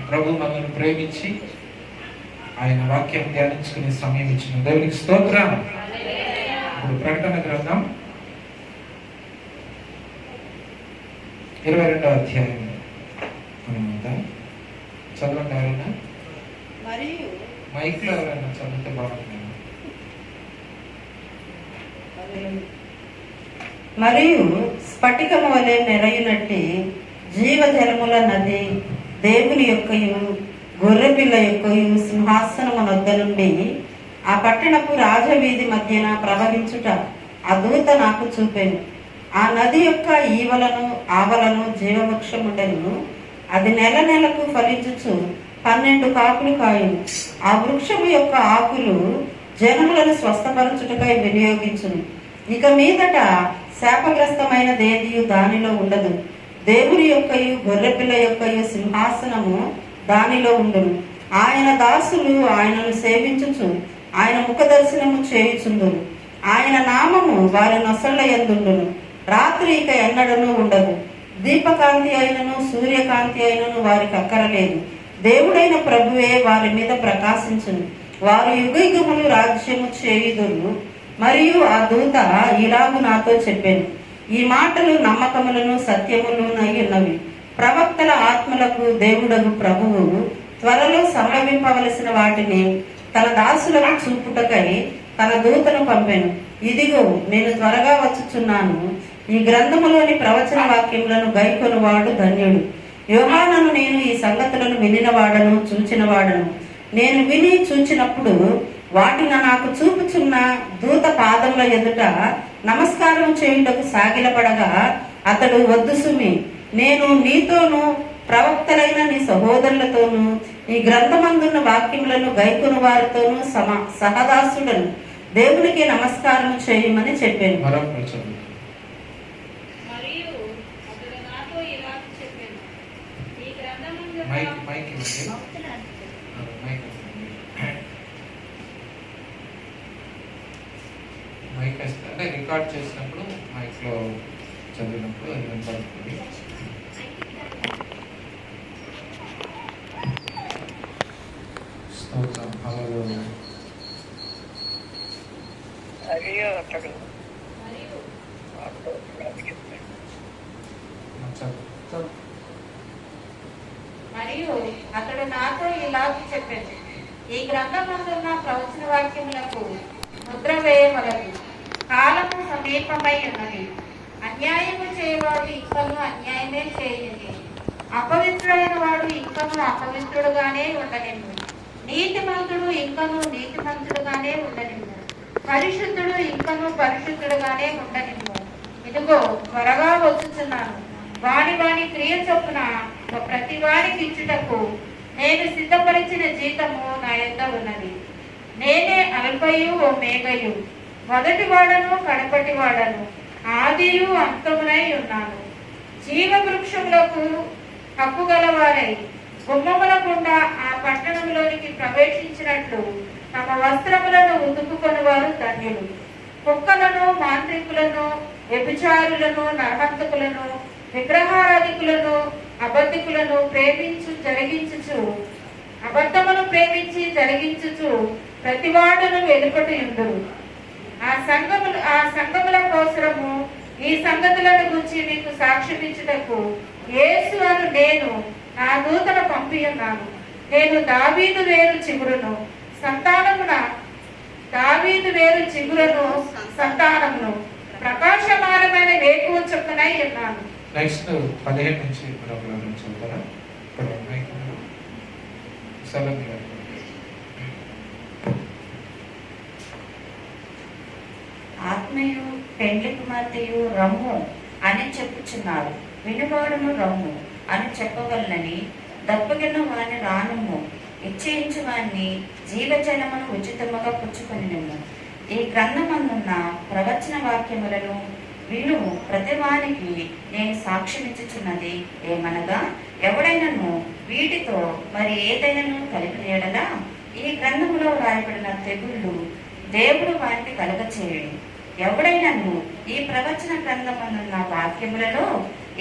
ప్రభు మనల్ని ప్రేమించి ఆయన వాక్యం ధ్యానించుకునే సమయం ఇచ్చిన దేవునికి స్తోత్రం. ఇప్పుడు ప్రకటన గ్రంథం 22వ అధ్యాయం చదవండి. ఎవరైనా మైక్ లో ఎవరైనా చదివితే బాగుంటుంది. మరియు స్ఫటికము వలె మెరయునట్టి జీవజలముల నది దేవుని యొక్కయు గొర్రెపిల్ల యొక్కయు సింహాసనము నొద్ద నుండి ఆ పట్టణపు రాజవీధి మధ్యన ప్రవహించుట ఆ దూత నాకు చూపెను. ఆ నది యొక్క ఈవలను ఆవలను జీవవృక్షముండెను. అది నెల నెలకు ఫలించుచు 12 కాపులు కాయును. ఆ వృక్షము యొక్క ఆకులు జనములను స్వస్థపరచుటకై వినియోగించును. ఇక మీదట శాపగ్రస్తమైనదేదియు దానిలో ఉండదు. దేవుని యొక్కయు గొర్రెపిల్ల యొక్కయు సింహాసనము దానిలో ఉండును. ఆయన దాసులు ఆయనను సేవించుచు ఆయన ముఖ దర్శనము చేయుచుందురు. ఆయన నామము వారి నొసళ్ళ యందుండును. రాత్రి ఇక ఎన్నడను ఉండదు. దీపకాంతి అయినను సూర్యకాంతి అయినను వారికి అక్కరలేదు. దేవుడైన ప్రభువే వారి మీద ప్రకాశించును. వారు యుగయుగములు రాజ్యము చేయుదురు. మరియు ఆ దూత ఇలాగు నాతో చెప్పాను, ఈ మాటలు నమ్మకములను సత్యములునై ఉన్నవి. ప్రవక్తల ఆత్మలకు దేవుడగు ప్రభువు త్వరలో సంభవింపవలసిన వాటిని తన దాసులకు చూపుటకై తన దూతను పంపెను. ఇదిగో నేను త్వరగా వచ్చుచున్నాను. ఈ గ్రంథములోని ప్రవచన వాక్యములను గైకొనువాడు ధన్యుడు. యోహానను నేను ఈ సంగతులను వినినవాడను చూచినవాడను. నేను విని చూచినప్పుడు వాటిని నాకు చూపుచున్న దూత పాదముల ఎదుట నమస్కారం చేయుటకు సాగిలపడగా అతడు, వద్దు సుమి, నేను నీతోనూ ప్రవక్తలైన నీ సహోదరులతోనూ ఈ గ్రంథమందున్న వాక్యములను గైకొను వారితోనూ సహదాసుడను దేవునికి నమస్కారం చేయమని చెప్పాను. మైక్ అంటే రికార్డ్ చేసినప్పుడు మైక్ లో చదివినప్పుడు అది వినపడుతుంది. స్తోత్రం. హల్లెలూయా. మరియు అతడు నాతో ఇలాగూ చెప్పాడు, ఈ గ్రంథమందున్న ప్రవచన వాక్యములకు ముద్ర వేయవలదు. కాలము సమీపమై ఉన్నది. అన్యాయము చేయవాడు ఇంకను అన్యాయమే చేయని, అపవిత్రుడైన వాడు ఇంకను అపవిత్రుడుగానే ఉండనిమ్ము, నీతిమంతుడు ఇంకను నీతిమంతుడుగానే ఉండనిమ్ము, పరిశుద్ధుడు ఇంకను పరిశుద్ధుడుగానే ఉండనిమ్ము. ఇదిగో త్వరగా వచ్చుచున్నాను. వాని వాని క్రియ చొప్పున ప్రతి వారికి ఇచ్చుటకు నేను సిద్ధపరిచిన జీతము నా యొద్ద ఉన్నది. నేనే అల్పయు ఓ మేఘయు, మొదటి వాడను కడపటి వాడను, ఆదియు అంతమునై ఉన్నాను. జీవ వృక్షములకు హక్కు గలవారై గుమ్మముల గుండా ఆ పట్టణంలోనికి ప్రవేశించినట్లు తమ వస్త్రములను ఉతుకుకొని వారు ధన్యులు. కుక్కలను, మాంత్రికులను, వ్యభిచారులను, నరహంతకులను, విగ్రహారాధికులను, అబద్ధికులను అబద్ధమును ప్రేమించి జరిగించుచు ప్రతివాడును వెలుపటి ఉండురు. ఆ సంఘముల కోసరము ఈ సంగతులను గురించి మీకు సాక్ష్యమిచ్చుటకు యేసు అను నేను నా దూతను పంపి ఉన్నాను. నేను దావీదు వేరు చిగురును సంతానమును ప్రకాశమానమైన వేకువ చొప్పునై ఉన్నాను. నెక్స్ట్ 15 నుంచి చదువుతారా? ఆత్మయు పెండ్లి కుమార్తెయు రమ్ము అని చెప్పుచున్నారు. వినువాడును రమ్ము అని చెప్పవలనని దప్పగిన వాని రానుము, ఇచ్చేయించు వాణ్ణి జీవజలమును ఉచితముగా పుచ్చుకొనినెను. ఈ గ్రంథమందున్న ప్రవచన వాక్యములను విను ప్రతివానికి నేను సాక్ష్యమిచ్చుచున్నది ఏమనగా, ఎవడైనను వీటితో మరి ఏదైనాను కలిపిన యెడల ఈ గ్రంథములో రాయబడిన తెగుళ్ళు దేవుడు వారికి కలుగచేయుడు. ఎవడైనను ఈ ప్రవచన గ్రంథమున్న వాక్యములలో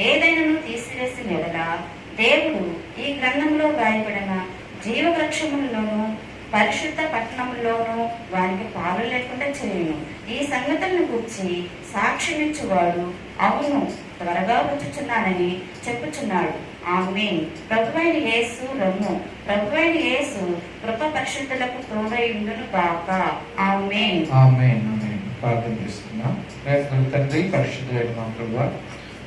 ఏదైనాను తీసివేసిన యెడల దేవుడు ఈ గ్రంథంలో రాయబడిన జీవవృక్షములలోను పరిశుద్ధ పట్టణంలోనూ వారికి పాలు లేకుండా చేయను. ఈ సంగతులను గురించి సాక్ష్యమిచ్చువాడు అవును త్వరగా వచ్చుచున్నానని చెప్పుచున్నాడు. ఆమేన్. ప్రభువైన యేసు రమ్ము. ప్రభువైన యేసు కృప పరిశుద్ధులకు తోడైండును గాక. ఆమేన్. ఆమేన్. ఆమేన్. ప్రార్థన చేస్తున్నాం. తండ్రి, పరిశుద్ధుడైన మా ప్రభువా,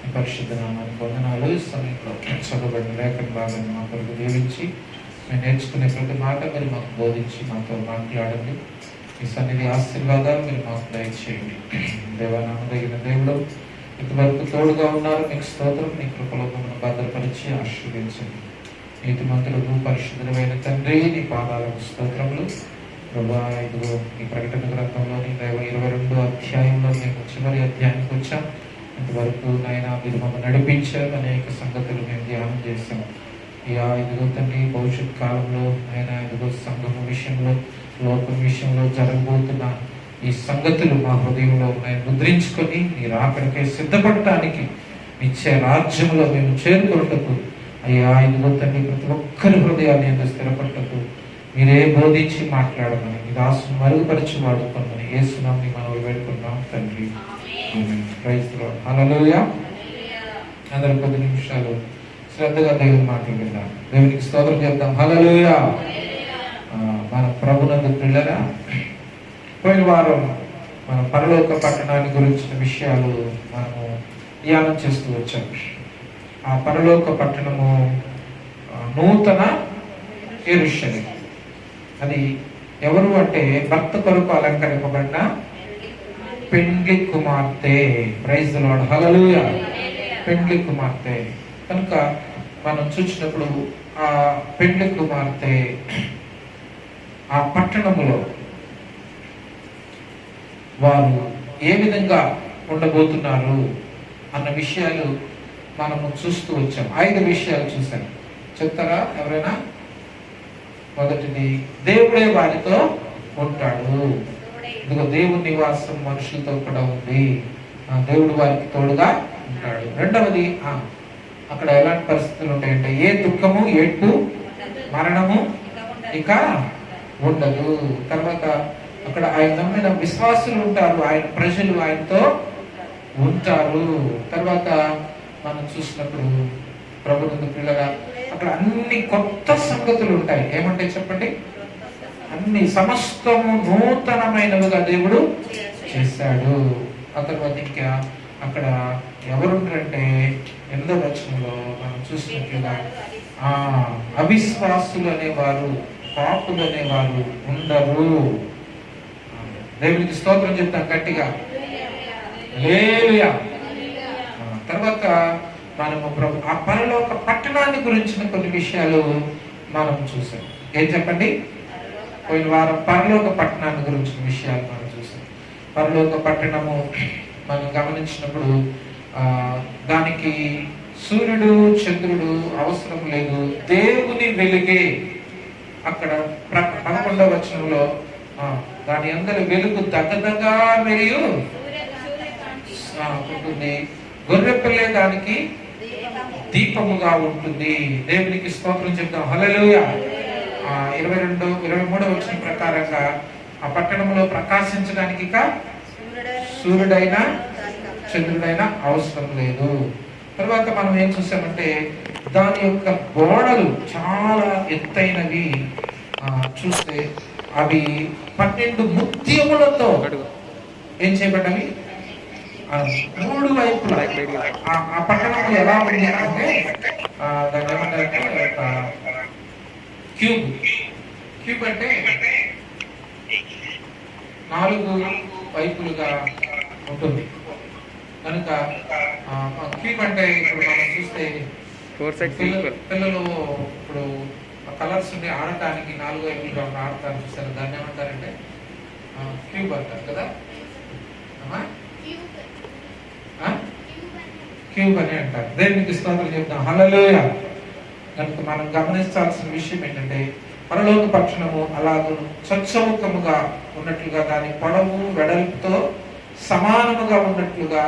మీ పరిశుద్ధ నామానికి వందనాలు. ఈ సమయంలో చదవబడిన లేఖన భాగాన్ని మా కొరకు దీవించి మేము నేర్చుకునే ప్రతి మాట మీరు మాకు బోధించి మాతో మాట్లాడండి. మీ సన్నిధి ఆశీర్వాదాలు మీరు మాకు దయచేయండి. దేవానామదగిన దేవుడు ఇంతవరకు తోడుగా ఉన్నారు. మీకు స్తోత్రం. మీ కృపలో మమ్మల్ని భద్రపరిచి ఆశీర్వదించండి. నీతిమంతులకు పరిశుద్ధమైన తండ్రి, నీ పాదాలకు స్తోత్రములు. ప్రభా, ఇదిగో ఈ ప్రకటన గ్రంథంలోని 22వ అధ్యాయంలో మేము చివరి అధ్యాయానికి వచ్చాం. ఇంతవరకు నాయన మీరు మమ్మల్ని నడిపించారు. అనేక సంగతులు మేము ధ్యానం చేశాం. ఇదిగో తండ్రి, భవిష్యత్ కాలంలో ఆయన ఇదిగో సంఘము విషయంలో, లోకం విషయంలో జరగబోతున్న ఈ సంగతులు మా హృదయంలో నేను ముద్రించుకొని మీరు అక్కడికే సిద్ధపడటానికి ఇచ్చే రాజ్యంలో మేము చేరుకున్నటకు అయ్యా ఇదిగో తండ్రి, ప్రతి ఒక్కరి హృదయాన్ని స్థిరపడటకు మీరే బోధించి మాట్లాడమని, మీ దాసును మరుగుపరిచి వాడుకోమని యేసునామమున మనం వేడుకున్నాం తండ్రి. Praise the lord. హల్లెలూయా. అందరూ 10 నిమిషాలు శ్రద్ధగా దేవుని మాటలు విందాం. దేవునికి స్తోత్రం చెప్తాం. హల్లెలూయా. మన ప్రభునందు పిల్లరా, పోయిన వారం మన పరలోక పట్టణాన్ని గురించిన విషయాలు మనము ధ్యానం చేస్తూ వచ్చాం. ఆ పరలోక పట్టణము నూతన యెరూషలేము. అది ఎవరు అంటే భర్త కొరకు అలంకరింపబడిన పెండ్లి కుమార్తె. Praise the lord. హల్లెలూయా. పెండ్లి కుమార్తె కనుక మనం చూసినప్పుడు ఆ పెండ్లి కుమార్తె ఆ పట్టణములో వారు ఏ విధంగా ఉండబోతున్నారు అన్న విషయాలు మనము చూస్తూ వచ్చాం. 5 విషయాలు చూసాం. చెప్తారా ఎవరైనా? మొదటిది, దేవుడే వారితో ఉంటాడు. ఇదిగో దేవుని నివాసం మనుషులతో కూడా ఉంది. దేవుడు వారికి తోడుగా ఉంటాడు. రెండవది, అక్కడ ఎలాంటి పరిస్థితులు ఉంటాయంటే ఏ దుఃఖము, ఏడ్పు, మరణము ఇక ఉండదు. తర్వాత అక్కడ ఆయన నమ్మిన విశ్వాసులు ఉంటారు, ఆయన ప్రజలు ఆయనతో ఉంటారు. తర్వాత మనం చూసినప్పుడు ప్రభుత్వ పిల్లగా అక్కడ అన్ని కొత్త సంగతులు ఉంటాయి. ఏమంటే చెప్పండి? అన్ని సమస్తము నూతనమైనవిగా దేవుడు చేశాడు. ఆ తర్వాత ఇంకా అక్కడ ఎవరుంటారంటే 8వ వచనంలో మనం చూసినట్లుగా అవిశ్వాసులు అనేవారు, పాపులు అనేవారు ఉండరు. దేవునికి స్తోత్రం చెప్తాం గట్టిగా. హల్లెలూయా. తర్వాత మనము ఆ పరలోక పట్టణాన్ని గురించిన కొన్ని విషయాలు మనం చూసాం. ఏం చెప్పండి? పోయిన వారం పరలోక పట్టణాన్ని గురించిన విషయాలు మనం చూసాం. పరలోక పట్టణము మనం గమనించినప్పుడు దానికి సూర్యుడు, చంద్రుడు అవసరం లేదు. దేవుని వెలుగే అక్కడ 11వ వచనంలో దాని అందరి వెలుగు దగదగా వెలుగు ఉంటుంది. గొర్రెపిల్లే దానికి దీపముగా ఉంటుంది. దేవునికి స్తోత్రం చెప్తాం. హల్లెలూయా. 23వ వచనం ప్రకారంగా ఆ పట్టణంలో ప్రకాశించడానికి ఇక సూర్యుడైనా చంద్రుడైనా అవసరం లేదు. తర్వాత మనం ఏం చూసామంటే దాని యొక్క గోడలు చాలా ఎత్తైనవి. చూస్తే అవి 12 ముత్యములతో ఏం చేయబడ్డవి? 3 వైపులా. ఆ పట్టణం ఎలా ఉంది అంటే దాన్ని ఏమంటారంటే క్యూబ్ అంటే 4 వైపులుగా ఉంటుంది కనుక క్యూబ్ అంటే ఇప్పుడు మనం చూస్తే పిల్లలు ఇప్పుడు కలర్స్ ఉండి ఆడటానికి 4 వైపులుగా ఆడతారు చూస్తారు. దాన్ని ఏమంటారంటే క్యూబ్ అంటారు కదా. క్యూబ్ అని అంటారు. దేవునికి స్తోత్రం చెప్తాం. హల్లెలూయా. కనుక మనం గమనించాల్సిన విషయం ఏంటంటే పరలోక పట్టణము అలాగే స్వచ్ఛముఖముగా ఉన్నట్లుగా దాని పొడవు వెడల్పుతో సమానముగా ఉన్నట్లుగా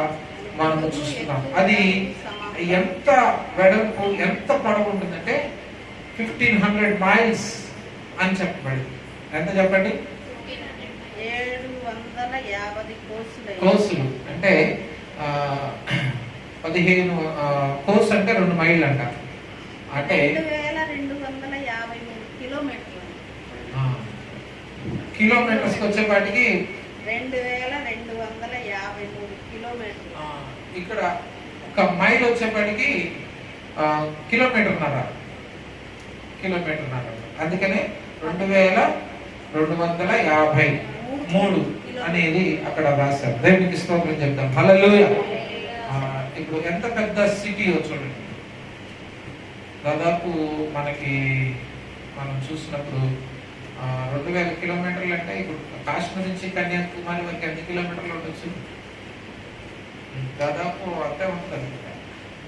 మనము చూస్తున్నాం. అది ఎంత వెడల్పు ఎంత పొడవు ఉంటుందంటే 1500 మైల్స్ అని చెప్పబడింది. ఎంత చెప్పండి? 750 కోసులు అంటే 15 కోర్స్ అంటే 2 మైళ్ళు అంట. అంటే 2253 కిలోమీటర్లు. కిలోమీటర్స్ వచ్చేపాటికి 2253 కిలోమీటర్లు. ఇక్కడ ఒక మైల్ వచ్చేపాటికి కిలోమీటర్న్నర. అందుకనే 2253 అనేది అక్కడ రాశారు. దేవునికి స్తోత్రం చెప్తాం. హల్లెలూయా. ఇప్పుడు ఎంత పెద్ద సిటీ చూడండి. దాదాపు మనం చూసినప్పుడు 2000 కిలోమీటర్లు అంటే ఇప్పుడు కాశ్మీర్ నుంచి కన్యాకుమారి వరకు ఎన్ని కిలోమీటర్లు ఉండొచ్చు? దాదాపు అంతే ఉంటుంది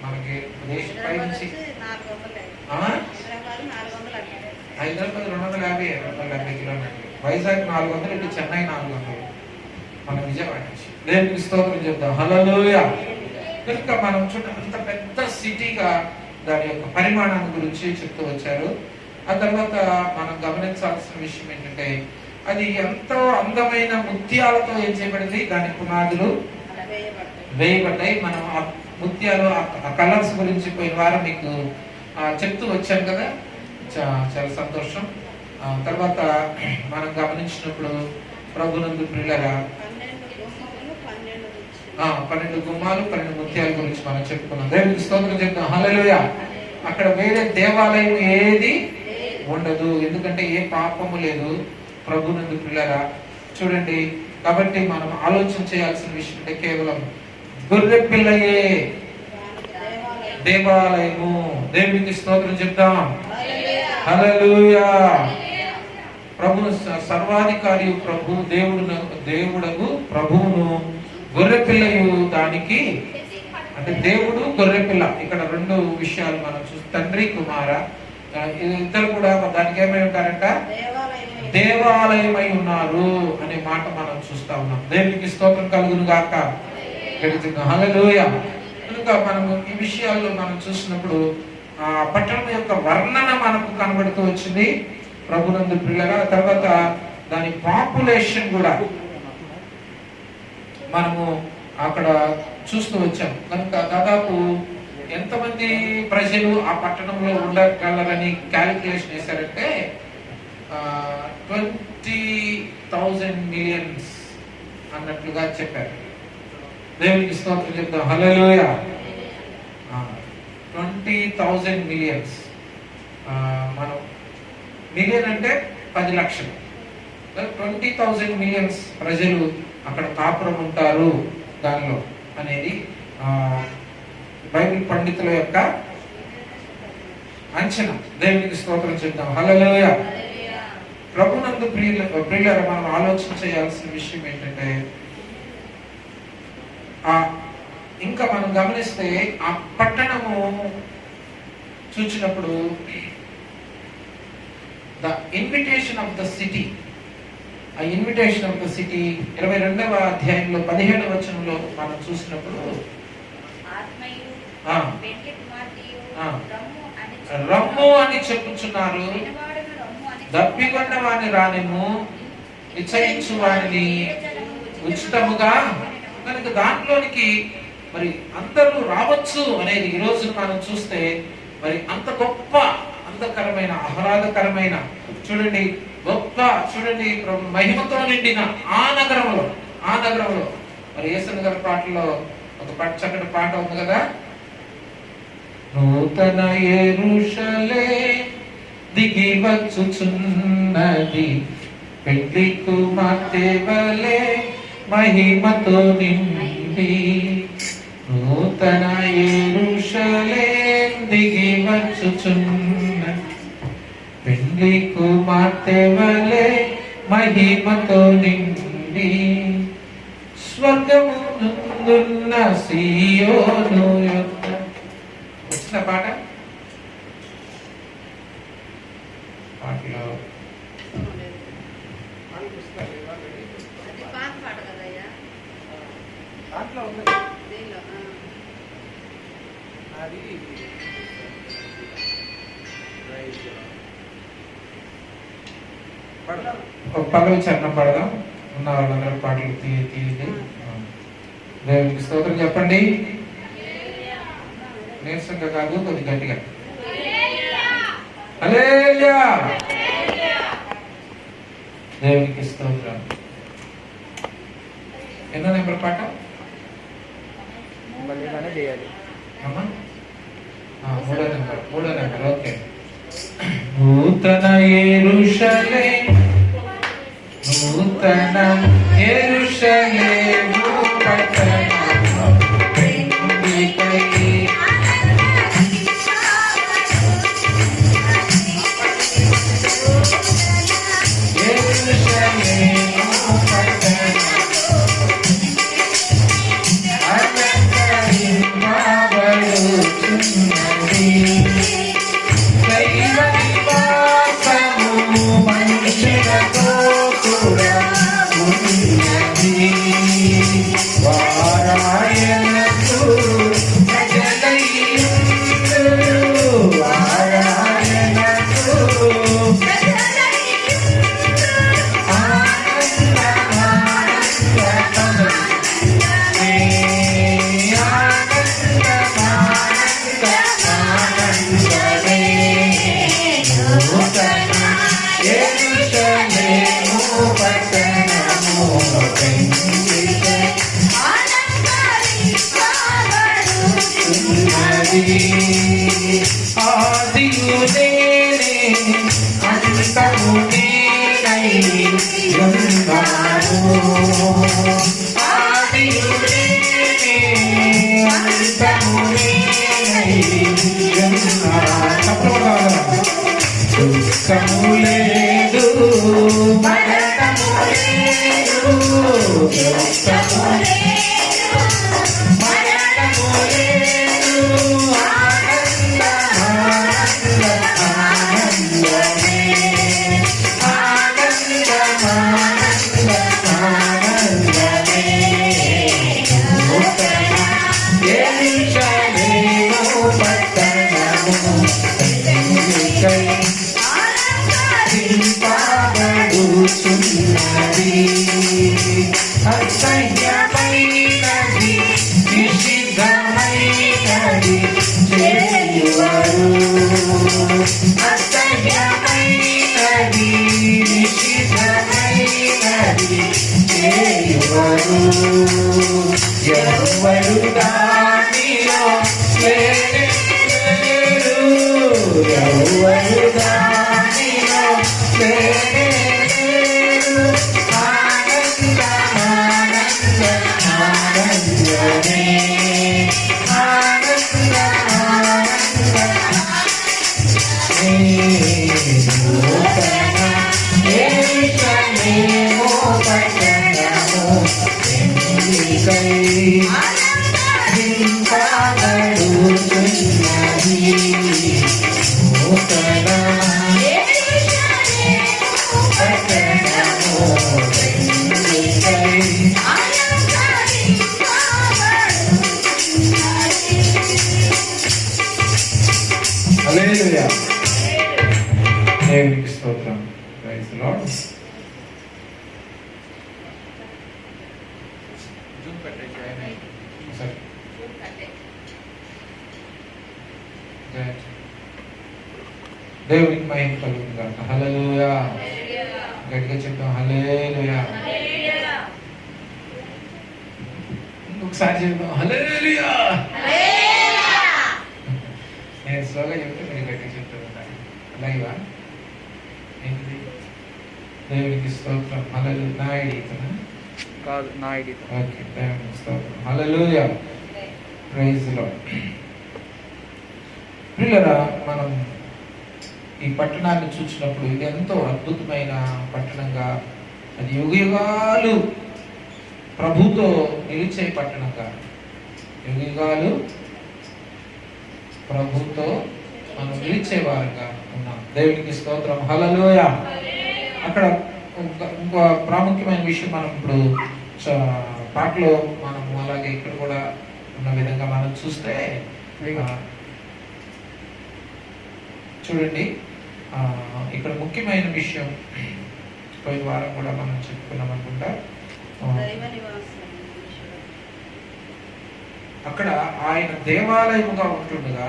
మనకి. దేశ పై నుంచి హైదరాబాద్ 250 కిలోమీటర్లు, వైజాగ్ 400, ఇటు చెన్నై 400, మన విజయవాడ నుంచి. దేవునికి స్తోత్రం చెప్తాం. హల్లెలూయా. కనుక మనం చూడండి అంత పెద్ద సిటీగా దాని యొక్క పరిమాణాన్ని గురించి చెప్తూ వచ్చారు. ఆ తర్వాత మనం గమనించాల్సిన విషయం ఏంటంటే అది ఎంతో అందమైన ముత్యాలతో ఏం చేయబడింది, దాని పునాదులు వేయబడ్డాయి. మనం ఆ ముత్యాలు ఆ కలర్స్ గురించి పోయిన వారం మీకు చెప్తూ వచ్చాను కదా, చాలా సంతోషం. తర్వాత మనం గమనించినప్పుడు ప్రభునందు ప్రియులారా 12 గుమ్మాలు 12 ముత్యాల గురించి మనం చెప్పుకున్నాం. దేవునికి స్తోత్రం చెప్తాం. హల్లెలూయా. అక్కడ వేరే దేవాలయం ఏది ఉండదు, ఎందుకంటే ఏ పాపము లేదు. ప్రభునందు ప్రియులారా చూడండి. కాబట్టి మనం ఆలోచన చేయాల్సిన విషయం అంటే కేవలం గొర్రె పిల్లయే దేవాలయము. దేవునికి స్తోత్రం చెప్తాం. హల్లెలూయా. ప్రభువు సర్వాధికారి ప్రభు దేవుడగు ప్రభువును గొర్రె పిల్లయు దానికి, అంటే దేవుడు గొర్రె పిల్ల. ఇక్కడ 2 విషయాలు మనం చూస్తాం. తండ్రి కుమార ఇద్దరు కూడా దానికి ఏమై ఉంటారంట, దేవాలయమై ఉన్నారు అనే మాట మనం చూస్తా ఉన్నాం. దేవునికి స్తోత్రం కలుగును గాక. హల్లెలూయా. కనుక మనము ఈ విషయాల్లో మనం చూసినప్పుడు ఆ పట్టణం యొక్క వర్ణన మనకు కనబడుతూ వచ్చింది ప్రభునందు ప్రియులారా. తర్వాత దాని పాపులేషన్ కూడా మనము అక్కడ చూస్తూ వచ్చాం. కనుక దాదాపు ఎంతమంది ప్రజలు ఆ పట్టణంలో ఉండగలరని క్యాలిక్యులేషన్ వేశారంటే 20,000 మిలియన్స్ అన్నట్లుగా చెప్పారు. దేవునికి స్తోత్రం చెప్తాం. హల్లెలూయా. 20,000 మిలియన్స్. మనం మిలియన్ అంటే 10 లక్షలు. 20,000 మిలియన్స్ ప్రజలు అక్కడ కాపురం ఉంటారు దానిలో అనేది బైబిల్ పండితుల యొక్క అంచనా. దేవునికి స్తోత్రం చెప్తాం. హల్లెలూయా. ప్రభునందు ప్రియులారా మనం ఆలోచన చేయాల్సిన విషయం ఏంటంటే ఇంకా మనం గమనిస్తే ఆ పట్టణము చూచినప్పుడు the invitation of the city, ఆ ఇన్విటేషన్ ఆఫ్ ద సిటీ 22వ అధ్యాయంలో 17వ వచనంలో మనం చూసినప్పుడు రమ్ము అని చెప్పుచున్నారు, దప్పికొండ వాని రానిము, నిశ్చయించు వారిని ఉచితముగా. కనుక దాంట్లోనికి మరి అందరూ రావచ్చు అనేది ఈ రోజు మనం చూస్తే మరి అంత గొప్ప అందకరమైన ఆహ్లాదకరమైన చూడండి, గొప్ప చూడండి మహిమతో నిండిన ఆ నగరంలో మరి యేసు గారి పాటలో ఒక చక్కటి పాట ఉంది కదా, నూతన యెరూషలేము దిగి వచ్చుచున్నది, పెళ్లి కుమార్తె వలె మహిమతో నిండి. నూతన యెరూషలేము దిగి వచ్చుచున్నది, పెళ్లి కుమార్తె వలె మహిమతో నిండి. స్వర్గము నందున్న సీయోను యొక్క వచ్చిన పాటలో ఒక పల్లవి చరణం పడదాం. ఉన్న వాళ్ళందరూ పాటలు తీయండి. దేవునికి స్తోత్రం చెప్పండి. నీరసంగా కాదు, కొద్ది గట్టిగా. హల్లెలూయా. దేవునికి స్తోత్రం. ఎన్నో నెంబర్ పాట చేయాలి అమ్మా? మూడో నెంబర్. ఓకే. నూతన యెరూషలేము, నూతన యెరూషలేము పట్టణము పెండ్లికై యెరూషలేము పట్టణము అలంకరింపబడుచున్నది. దైవ నివాసము మనుషులతో కూడా ఉన్నది. వారాయణకు ప్రజలయ్యుందురు, వారాయణకు ఆదియు నేనే అంతము నేనై ఉన్నాను. ఆదియు నేనే అంతము నేనై ఉన్నాను. దుఃఖము లేదు, మరణము లేదు, దుఃఖము లేదు, మరణము లేదు, ఆనందమే, ఆనందమే. నూతన యెరూషలేము పట్టణము పెండ్లికై అలంకరింపబడుచున్నది. అసహ్యమైనది, నిషిద్ధమైనది చేయువారు. అసహ్యమైనది, నిషిద్ధమైనది చేయువారు. ఎవరు దానిలో లేరు, ఎవరు దానిలో లేరు. ఆనందమే, ఆనందమే. నూతన యెరూషలేము పట్టణము పెండ్లికై అలంకరింపబడుచున్నది. నూతన పట్టణము పెండ్లికై హల్లెలూయా. దేవునికి స్తోత్రం. Praise the lord. జూమ్ పెట్టండి ఆయన. సరే. దేవునికి మహిమ కలుగును గాక. హల్లెలూయా. గట్టిగా చెప్తాం హల్లెలూయా. ఇంకొకసారి చెప్తాం హల్లెలూయా. నేను స్లోగా చెప్తే మీరు గట్టిగా చెప్తారు. అలాగేవా? ఏంటిది? దేవునికి స్తోత్రం. హల్లెలూయా. నా ఐడియా కాదు, నా ఐడియా. ఓకే. దేవునికి స్తోత్రం. హల్లెలూయా. Praise the lord. ప్రియులారా, మనం ఈ పట్టణాన్ని చూసినప్పుడు ఇది ఎంతో అద్భుతమైన పట్టణంగా, అది యుగయుగాలు ప్రభుతో నిలిచే పట్టణంగా, యుగయుగాలు ప్రభుతో మనం నిలిచే వారంగా ఉన్నాం. దేవునికి స్తోత్రం. హల్లెలూయా. అక్కడ ఇంకో ప్రాముఖ్యమైన విషయం మనం ఇప్పుడు పాటలో మనం అలాగే ఇక్కడ కూడా ఉన్న విధంగా మనం చూస్తే చూడండి, ఇక్కడ ముఖ్యమైన విషయం పోయిన వారం కూడా మనం చెప్పుకున్నాం అనుకుంటా. అక్కడ ఆయన దేవాలయముగా ఉంటుండగా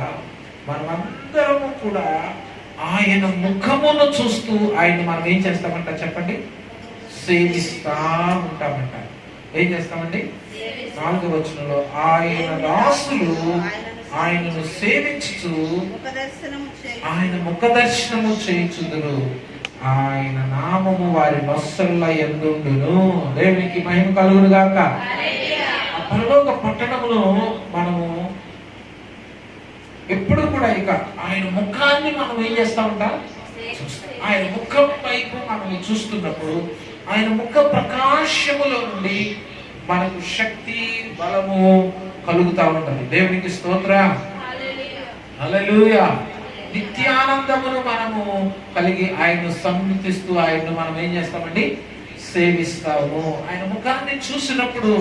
మనమందరము కూడా ఆయన ముఖమును చూస్తూ ఆయన మనం ఏం చేస్తామంట చెప్పండి? సేవిస్తా ఉంటామంట. ఏం చేస్తామండి? 4వ వచనంలో ఆయన దాసులు ఆయనను సేవించుచు ఆయన ముఖ దర్శనము చేయించుదురు, ఆయన నామము వారి నొసళ్ళ యందుండును. దేవునికి మహిమ కలుగును గాక. ఆ పరలోక పట్టణములో మనము ఎప్పుడు కూడా ఇక ఆయన ముఖాన్ని మనం ఏం చేస్తా ఉంటాం? ఆయన ముఖం వైపు మనం చూస్తున్నప్పుడు ఆయన ముఖ ప్రకాశములో నుండి మనకు శక్తి బలము కలుగుతా ఉంటుంది. దేవునికి స్తోత్రం, హల్లెలూయా. నిత్యానందమును మనము కలిగి ఆయన్ను సన్నిధిస్తూ ఆయన్ను మనం ఏం చేస్తామండి? సేవిస్తాము. ఆయన ముఖాన్ని చూసినప్పుడు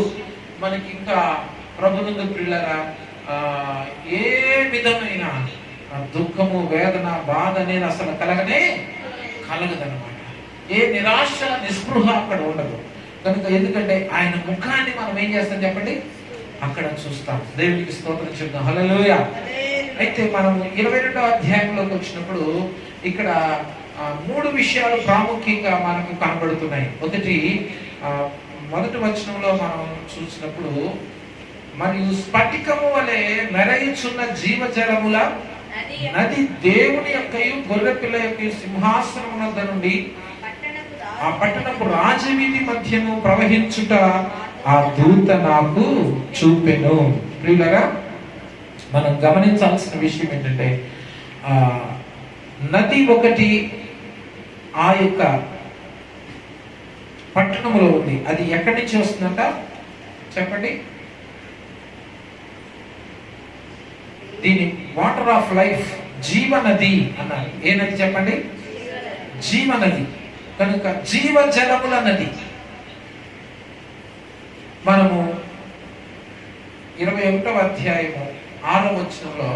మనకి ఇంకా ప్రభునందు ప్రియులారా ఏ విధమైన దుఃఖము, వేదన, బాధ అనేది అసలు కలగదనమాట. ఏ నిరాశ, నిస్పృహ అక్కడ ఉండదు కనుక. ఎందుకంటే ఆయన ముఖాన్ని మనం ఏం చేస్తాం చెప్పండి? అక్కడ చూస్తాం. దేవునికి స్తోత్రం చెప్తాం, హల్లెలూయా. అయితే మనం 22వ అధ్యాయంలోకి వచ్చినప్పుడు ఇక్కడ 3 విషయాలు ప్రాముఖ్యంగా మనకు కనబడుతున్నాయి. ఒకటి, మొదటి వచనంలో మనం చూసినప్పుడు, మరియు స్ఫటికము వలె మెరయుచున్న జీవజలముల నది దేవుని యొక్కయు గొర్రెపిల్ల యొక్క సింహాసనమునొద్ద నుండి ఆ పట్టణపు రాజవీధి మధ్యను ప్రవహించుట ఆ దూత నాకు చూపెను. ప్రియులారా, మనం గమనించాల్సిన విషయం ఏంటంటే, నది ఒకటి ఆ యొక్క పట్టణంలో ఉంది. అది ఎక్కడి నుంచి వస్తుందంట చెప్పండి? దీని వాటర్ ఆఫ్ లైఫ్, జీవనది అన్నారు. ఏ నది చెప్పండి? జీవనది. కనుక జీవ జలముల నది. మనము 21వ అధ్యాయము 6వ వచనంలో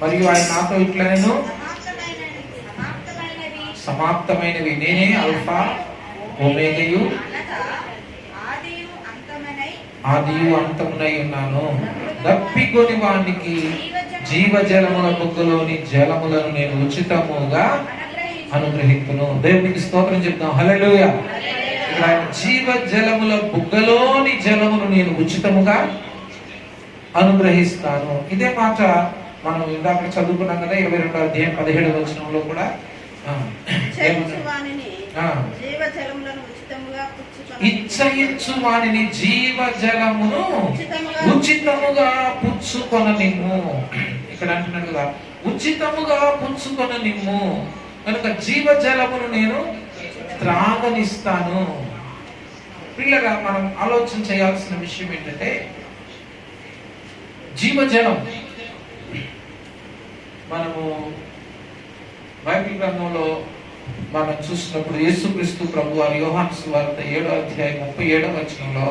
మరియు ఆయన నాతో ఇట్లనెను, సమాప్తమైనవి నేనే అల్ఫా ఒమేగయు, ఆదియు అంతమునై ఉన్నాను. దప్పికొని వానికి జీవజలముల బుగ్గలోని జలములను నేను ఉచితముగా అనుగ్రహించును. దేవునికి స్తోత్రం చెప్తాం, హల్లెలూయా. ఇక్కడ జీవ జలముల బుగ్గలోని జలమును నేను ఉచితముగా అనుగ్రహిస్తాను. ఇదే మాట మనం ఇందాక చదువుకున్నాం కదా, 22వ అధ్యాయం 17వ వచనంలో కూడా ఇచ్చయించు వానిని జీవ జలమును ఉచితముగా పుచ్చుకొననిమ్ము. ఇక్కడ అంటున్నాడు కదా, ఉచితముగా పుచ్చుకొననిమ్ము. కనుక జీవ జలమును నేను త్రాగనిస్తాను. పిల్లగా మనం ఆలోచన చేయాల్సిన విషయం ఏంటంటే, జీవజలం మనము బైబిల్ గ్రంథంలో మనం చూసినప్పుడు యేసుక్రీస్తు ప్రభు వారి యోహాను సువార్త 7వ అధ్యాయం 37వ వచనంలో,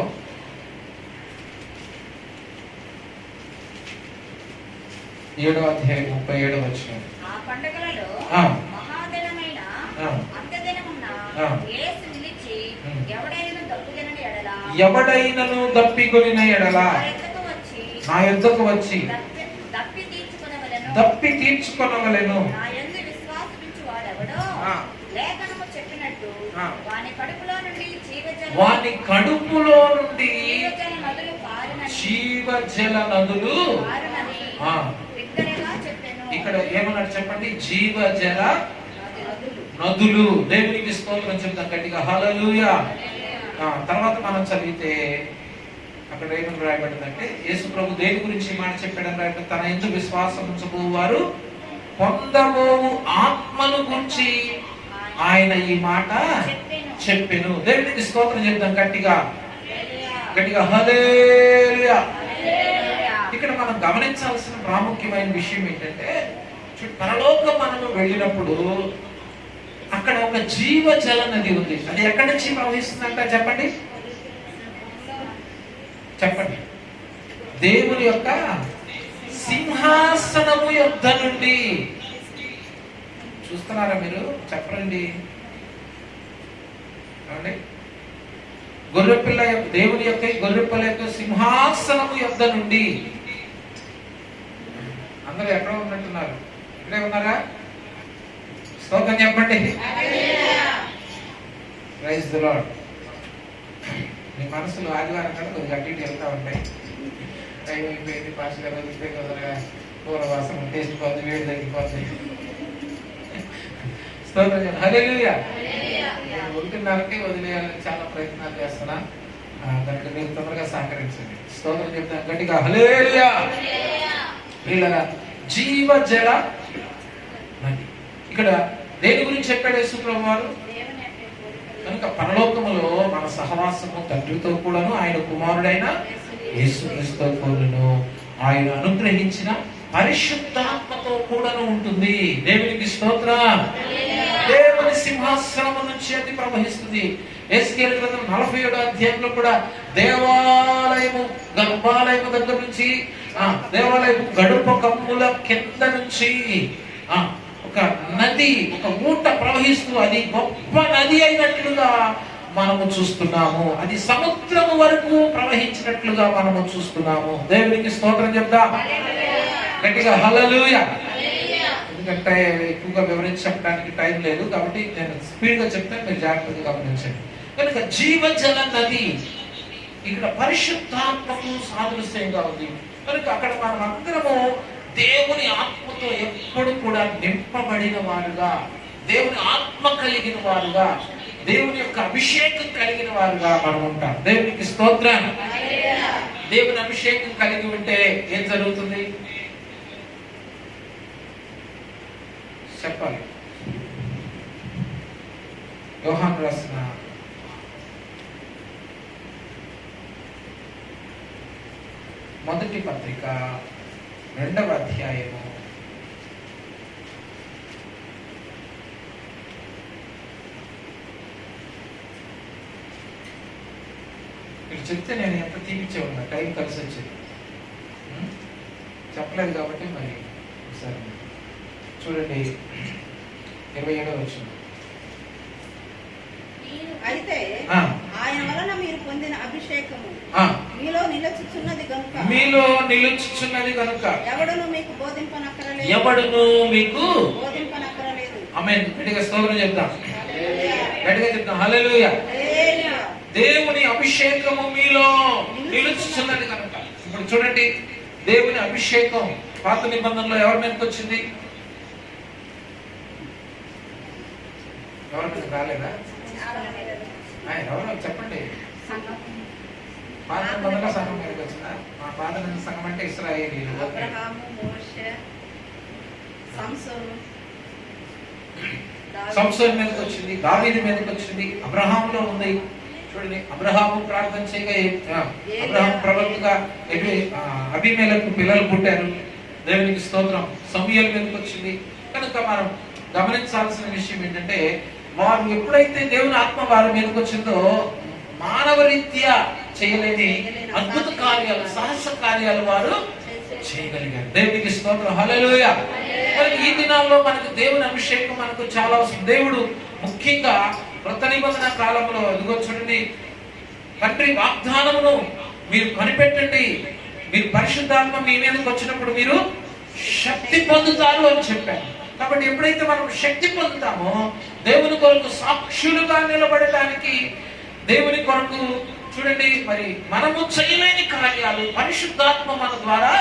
ఏడవ అధ్యాయం 37వ వచనం, ఎవడైనను దప్పికొనిన ఎడల నా యొద్దకు వచ్చి దప్పి తీర్చుకొనవలెను. వాని కడుపులో నుండి జీవజల నదులు. ఇక్కడ ఏమన్నాడు చెప్పండి? జీవజల నదులు. దేవునికి స్తోత్రం చెప్తాం గట్టిగా, హల్లెలూయా. తర్వాత మనం చదివితే అక్కడ ఏమని రాయబడిందంటే, యేసు ప్రభు దేని గురించి మాట చెప్పాడని రాయబడి, తన యందు విశ్వాసం ఉంచబోవారు పొందబోవు ఆత్మను గురించి ఆయన ఈ మాట చెప్పెను. దేవునికి స్తోత్రం చెప్తాం గట్టిగా గట్టిగా, హల్లెలూయా. ఇక్కడ మనం గమనించాల్సిన ప్రాముఖ్యమైన విషయం ఏంటంటే, పరలోకం మనము వెళ్ళినప్పుడు అక్కడ ఒక జీవజల నది ఉంది. అది ఎక్కడి నుంచి ప్రవహిస్తుందంట చెప్పండి? చెప్పండి. దేవుని యొక్క సింహాసనము యొద్ద నుండి. చూస్తున్నారా మీరు? చెప్పండి. గొర్రెపిల్ల దేవుని యొక్క గొర్రెపిల్ల యొక్క సింహాసనము యొద్ద నుండి. అందరూ ఎక్కడ ఉన్నట్టున్నారు? ఇక్కడే ఉన్నారా? స్తోత్రం చెప్పండి. Praise the lord. మీ మనసులో ఆదివారం కదా కొద్దిగా అటు ఇటు వెళ్తా ఉంటాయి. టైం అయిపోయింది, పాస్టర్ గారు వదిలితే కదా కూర వాసన టేస్ట్ పోతుంది, వేడి తగ్గిపోతుంది. స్తోత్రం. హల్లెలూయా. 1:30కి వదిలేయాలని చాలా ప్రయత్నాలు చేస్తున్నా, దానికి మీరు తొందరగా సహకరించండి. స్తోత్రం చెప్తాను గట్టిగా. హల్లెలూయా. వీళ్ళ జీవజల నది. ఇక్కడ దేని గురించి చెప్పాడు యేసు ప్రభువు వారు? కనుక పరలోకములో మన సహవాసము తండ్రితో కూడాను, ఆయన కుమారుడైన యేసుక్రీస్తుతో కూడాను, ఆయన అనుగ్రహించిన పరిశుద్ధాత్మతో కూడాను ఉంటుంది. దేవునికి స్తోత్రం. దేవుని సింహాసనము నుంచి అది ప్రవహిస్తుంది. ఎస్కేల్ గ్రంథం 47వ అధ్యాయంలో కూడా దేవాలయము గర్భాలయము దగ్గర నుంచి, దేవాలయము గడుపు కమ్ముల కింద నుంచి ఒక నది, ఒక ఊట ప్రవహిస్తూ అది గొప్ప నది అయినట్లుగా మనము చూస్తున్నాము. అది సముద్రము వరకు ప్రవహించినట్లుగా మనము చూస్తున్నాము. దేవునికి స్తోత్రం చెప్దాం గట్టిగా. హల్లెలూయా. ఎందుకంటే ఎక్కువగా వివరించి చెప్పడానికి టైం లేదు కాబట్టి నేను స్పీడ్ గా చెప్తాను, మీరు జాగ్రత్తగా గమనించండి. కనుక జీవజల నది ఇక్కడ పరిశుద్ధాత్మకు సాదృశ్యంగా ఉంది. కనుక అక్కడ మనం అందరము దేవుని ఆత్మతో ఎప్పుడు కూడా నింపబడిన వారుగా, దేవుని ఆత్మ కలిగిన వారుగా, దేవుని యొక్క అభిషేకం కలిగిన వారుగా మనం ఉంటాం. దేవునికి స్తోత్రం. దేవుని అభిషేకం కలిగి ఉంటే ఏం జరుగుతుంది చెప్పాలి. యోహాను రాసిన మొదటి పత్రిక 2వ అధ్యాయము చెప్తే నేను ఎంత తీపిచ్చే ఉన్నా, టైం కలిసి వచ్చేది చెప్పలేదు కాబట్టి మరి ఒకసారి చూడండి. 27వ వచనం. అయితే ఆయన వలన మీరు పొందిన అభిషేకము మీలో నిలుచుచున్నది గనుక ఎవడును మీకు బోధింపనక్కరలేదు. ఆమేన్. గట్టిగా స్తోత్రం చెప్దాం. గట్టిగా చెప్దాం. హల్లెలూయా. దేవుని అభిషేకము మీలో నిలుచుచున్నది కనుక. ఇప్పుడు చూడండి, దేవుని అభిషేకం పాత నిబంధనలో ఎవరి మీదకి వచ్చింది? ఎవరి మీద రాలేదా? ఎవరో చెప్పండి. పాత నిబంధనలో సంఘం మీదకి వచ్చిందా? మా పాత సంఘం అంటే ఇశ్రాయేలీయులు. సంసోను మీదకి వచ్చింది, దావీదు మీదకి వచ్చింది, అబ్రహాములో ఉంది. చూడండి, అబ్రహాము ప్రార్థన చేయగా అబ్రహాం ప్రవక్తగా అబీమెలెకు పిల్లలు పుట్టారు. దేవునికి స్తోత్రం. సమూయేలు మీదకి వచ్చింది. కనుక మనం గమనించాల్సిన విషయం ఏంటంటే, వారు ఎప్పుడైతే దేవుని ఆత్మ వారి మీదకి వచ్చిందో మానవ రీత్యా చేయలేని అద్భుత కార్యాలు, సాహస కార్యాలు వారు చేయగలిగారు. దేవునికి స్తోత్రం. హల్లెలూయా. మరి ఈ దినాల్లో మనకు దేవుని అభిషేకం మనకు చాలా అవసరం. దేవుడు ముఖ్యంగా కృత నిబంధన కాలంలో ఇదిగో చూడండి, తండ్రి వాగ్దానమును మీరు కనిపెట్టండి, మీరు పరిశుద్ధాత్మ మీ మీదకి వచ్చినప్పుడు మీరు శక్తి పొందుతారు అని చెప్పారు. కాబట్టి ఎప్పుడైతే మనం శక్తి పొందుతామో దేవుని కొరకు సాక్షులుగా నిలబడటానికి, దేవుని కొరకు చూడండి, మరి మనము చేయలేని కార్యాలు పరిశుద్ధాత్మ మన ద్వారా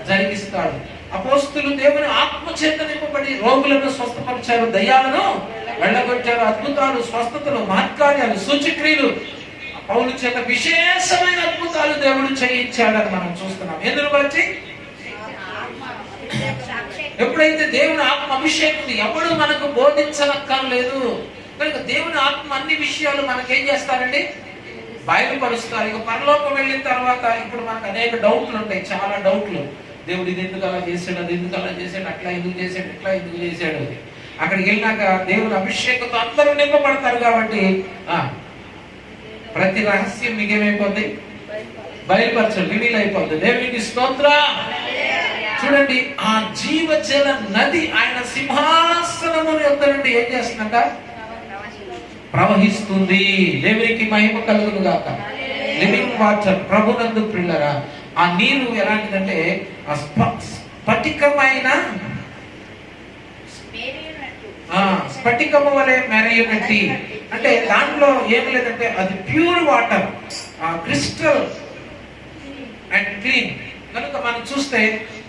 జరిగిస్తాడు. అపోస్తులు దేవుని ఆత్మ చేత నింపబడి రోగులను స్వస్థపరిచారు, దయ్యాలను వెళ్ళగొట్టారు, అద్భుతాలు, స్వస్థతలు, మహత్కార్యాలు, సూచక్రియలు పౌలు చేత విశేషమైన అద్భుతాలు దేవుడు చేయించాడని మనం చూస్తున్నాం. ఎందుకు బట్టి ఎప్పుడైతే దేవుని ఆత్మ అభిషేకం ఎవడు మనకు బోధించనక్కర్లేదు. కనుక దేవుని ఆత్మ అన్ని విషయాలు మనకేం చేస్తారండి, బయలుపరుస్తారు. ఇక పరలోకం వెళ్ళిన తర్వాత ఇప్పుడు మనకు అనేక డౌట్లు ఉంటాయి, చాలా డౌట్లు. దేవుడు ఇది ఎందుకు అలా చేశాడు, అది ఎందుకు అలా చేశాడు, అట్లా ఎందుకు చేశాడు, ఇట్లా ఎందుకు చేశాడు. అక్కడికి వెళ్ళినాక దేవుని అభిషేకంతో అందరూ నింపబడతారు కాబట్టి ప్రతి రహస్యం మీకేమైపోతాయి, బయలుపరచడం రివీల్ అయిపోతుంది. దేవునికి స్తోత్రం. చూడండి, ఆ జీవజల నది ఆయన సింహాసనము యొక్క నుండి ఏం చేస్తుందంట? ప్రవహిస్తుంది. దేవునికి మహిమ కలుగును గాక. లివింగ్ వాటర్ ప్రభునందు ప్రియులారా, ఆ నీరు ఎలాంటిదంటే ఆ స్ఫటికమైన స్ఫటికము వలె మెరయునట్టి, అంటే దాంట్లో ఏం లేదంటే అది pure water, crystal and clean. కనుక మనం చూస్తే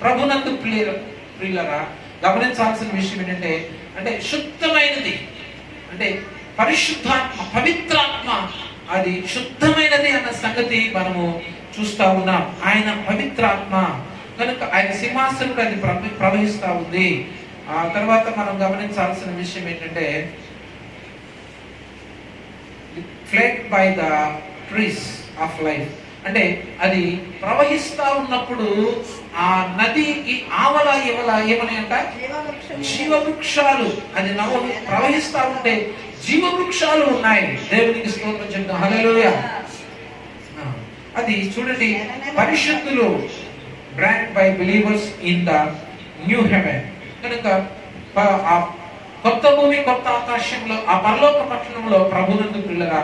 ప్రభునందు ప్రియులరా గమనించాల్సిన విషయం ఏంటంటే, అంటే శుద్ధమైనది, అంటే పరిశుద్ధాత్మ, పవిత్రాత్మ అది శుద్ధమైనది అన్న సంగతి మనము చూస్తా ఉన్నాం. ఆయన పవిత్రాత్మ కనుక ఆయన సింహాసనుడు అది ప్రవహిస్తా ఉంది. ఆ తర్వాత మనం గమనించాల్సిన విషయం ఏంటంటే, flood by the trees of life, అంటే అది ప్రవహిస్తా ఉన్నప్పుడు ఆ నదికి ఆవల ఇవల ఏమని అంట? జీవవృక్షాలు. అది ప్రవహిస్తా ఉంటే జీవవృక్షాలు ఉన్నాయి. దేవునికి స్తోత్రం చెప్తాం. హల్లెలూయా. అది చూడండి, పరిశుద్ధులు drank by believers in the new heaven. కనుక ఆ కొత్త భూమి కొత్త ఆకాశంలో ఆ పరలోక పట్టణంలో ప్రభునందు ప్రియులరా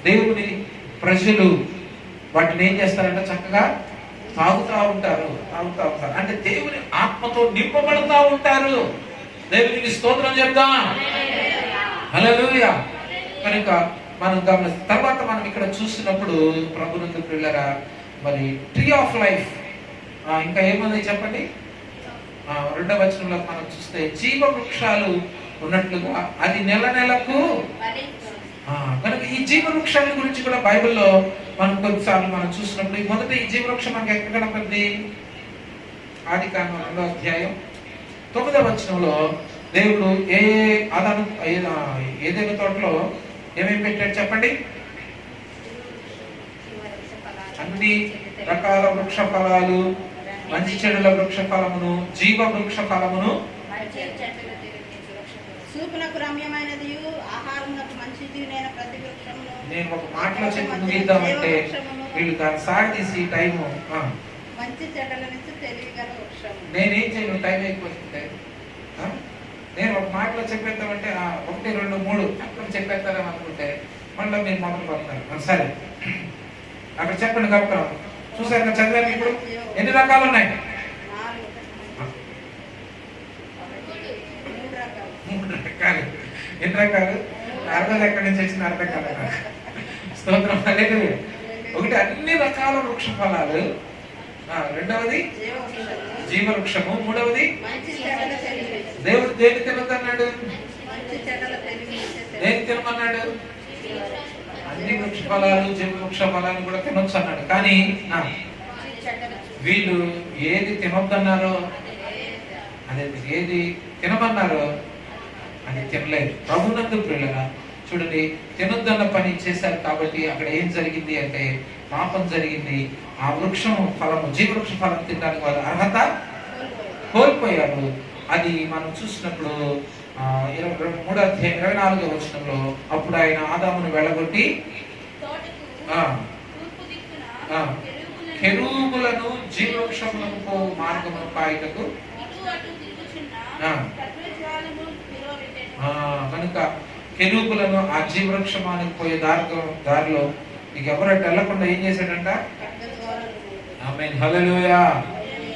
దేవుని ప్రజలు వాటిని ఏం చేస్తారంటే చక్కగా తాగుతా ఉంటారు. అంటే దేవుని ఆత్మతో నింపబడతా ఉంటారు. దేవునికి స్తోత్రం చెప్తాం. హల్లెలూయా. కనుక మనం తర్వాత మనం ఇక్కడ చూసినప్పుడు ప్రభునందు ప్రియులరా మరి ట్రీ ఆఫ్ లైఫ్ ఇంకా ఏముంది చెప్పండి? 2వ వచనంలో మనం చూస్తే జీవ వృక్షాలు ఉన్నట్లుగా అది నెల నెలకు. కనుక ఈ జీవ వృక్షాల గురించి కూడా బైబిల్లో మనం కొన్నిసార్లు మనం చూసినప్పుడు మొదట ఈ జీవ వృక్షం మనకి ఎక్కడ కనపడింది? ఆదికాండం 2వ అధ్యాయం 9వ వచనంలో దేవుడు ఏదైనా తోటలో ఏమేమి పెట్టాడు చెప్పండి? అన్ని రకాల వృక్ష ఫలాలు, మంచి చెడుల వృక్ష ఫలమును, జీవ వృక్ష ఫలమును, చూపునకు రమ్యమైనది ఆహారమునకు మంచిదినైన ప్రతి వృక్షమును. నేను ఒక మాటలో చెప్పి ముగిద్దామంటే వీళ్ళు దాన్ని సాగదీసి టైము మంచి చెడ్డల నుంచి తెలియగల వృక్షం. నేనేం చేయను, టైం అయిపోతుంది. నేను ఒక మాటలో చెప్పేద్దామంటే 1, 2, 3 అక్కడ చెప్పేస్తారని అనుకుంటే మళ్ళీ మీరు మొదలు పడతారు. సరే, అక్కడ చెప్పండి. కనుక చూసారు చదివారు. ఇప్పుడు ఎన్ని రకాలు ఉన్నాయి? 3 రకాలు. ఎన్ని రకాలు? అర్థం ఎక్కడి నుంచి వచ్చిన అర్థం కాదు. స్తోత్రం. హల్లెలూయా. ఒకటి అన్ని రకాల వృక్ష ఫలాలు, రెండవది జీవ వృక్షము, మూడవది దేవుడు దేని తినొద్దన్నాడు? దేని తినమన్నాడు? అన్ని వృక్ష ఫలాలు, జీవ వృక్ష ఫలాలు కూడా తినొచ్చు అన్నాడు. కానీ వీళ్ళు ఏది తినొద్దన్నారో, అదే ఏది తినమన్నారో అది తినలేదు. ప్రభునందు ప్రియులరా చూడండి, తినొద్దన్న పని చేశారు కాబట్టి అక్కడ ఏం జరిగింది అంటే పాపం జరిగింది. ఆ వృక్షం ఫలము, జీవవృక్ష ఫలం తినడానికి వాళ్ళు అర్హత కోల్పోయారు. అది మనం చూసినప్పుడు 3వ అధ్యాయం 24వ వచనంలో అప్పుడు ఆయన ఆదామును వెళ్ళగొట్టి కెరూబులను జీవవృక్షములకు పోవు మార్గమును కాయుటకు. కనుక కెరూబులను ఆ జీవవృక్షమానికి పోయే దారిలో ఇక ఎవరంటే వెళ్ళకుండా ఏం చేశాడంట? ఆమేన్. హల్లెలూయా.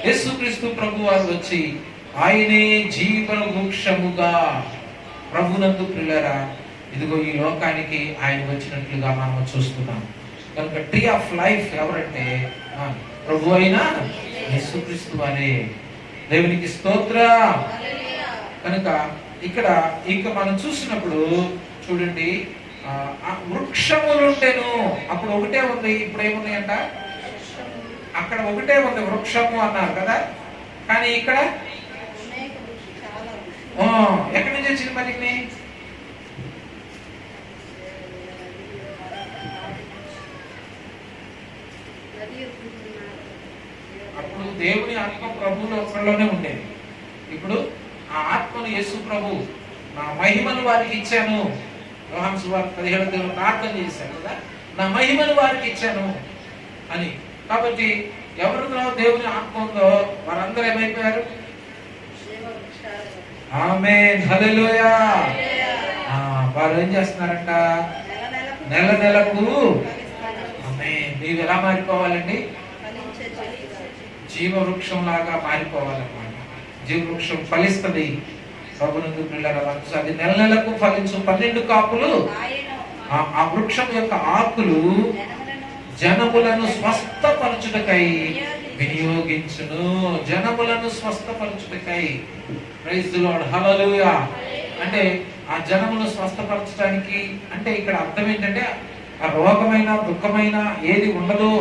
యేసుక్రీస్తు ప్రభు వారు వచ్చి ఆయనే జీవన వృక్షముగా ప్రభునందు ప్రియులారా ఇదిగో ఈ లోకానికి ఆయన వచ్చినట్లుగా మనం చూస్తున్నాం. కనుక ట్రీ ఆఫ్ లైఫ్ ఎవరంటే ప్రభు అయిన యేసుక్రీస్తు వారే. దేవునికి స్తోత్రం. కనుక ఇక్కడ ఇంకా మనం చూసినప్పుడు చూడండి, వృక్షములుంటేను అప్పుడు ఒకటే ఉంది, ఇప్పుడు ఏమున్నాయంట? అక్కడ ఒకటే ఉంది, వృక్షము అన్నారు కదా. కానీ ఇక్కడ ఎక్కడి నుంచి వచ్చింది మరి? అప్పుడు దేవుని ఆత్మ ప్రభువులో ఒక్కళ్ళలోనే ఉండేది. ఇప్పుడు ఆ ఆత్మను యేసు ప్రభు నా మహిమను వారికి ఇచ్చాను. యోహాను సువార్త 17వ ప్రార్థన చేశారు కదా, నా మహిమను వారికి ఇచ్చాను అని. కాబట్టి ఎవరిలో దేవుని ఆత్మ ఉందో వారందరూ ఏమైపోయారు? ఆమేన్, హల్లెలూయా. వారు ఏం చేస్తున్నారంట? నెల నెలకు. ఆమేన్. నీవు ఎలా మారిపోవాలండి? జీవవృక్షం లాగా మారిపోవాలన్నమాట. జీవవృక్షం ఫలిస్తుంది. ప్రభునందు పిల్లల అది నెల నెలకు ఫలించు 12 కాపులు. ఆ వృక్షం యొక్క ఆకులు జనములను స్వస్థపరచుటకై వినియోగించును. జనములను స్వస్థపరచుటకై. ప్రైజ్ ది లార్డ్, హల్లెలూయా. అంటే ఆ జనమును స్వస్థపరచడానికి అంటే ఇక్కడ అర్థం ఏంటంటే ఆ రోగమైన దుఃఖమైన ఏది ఉండదు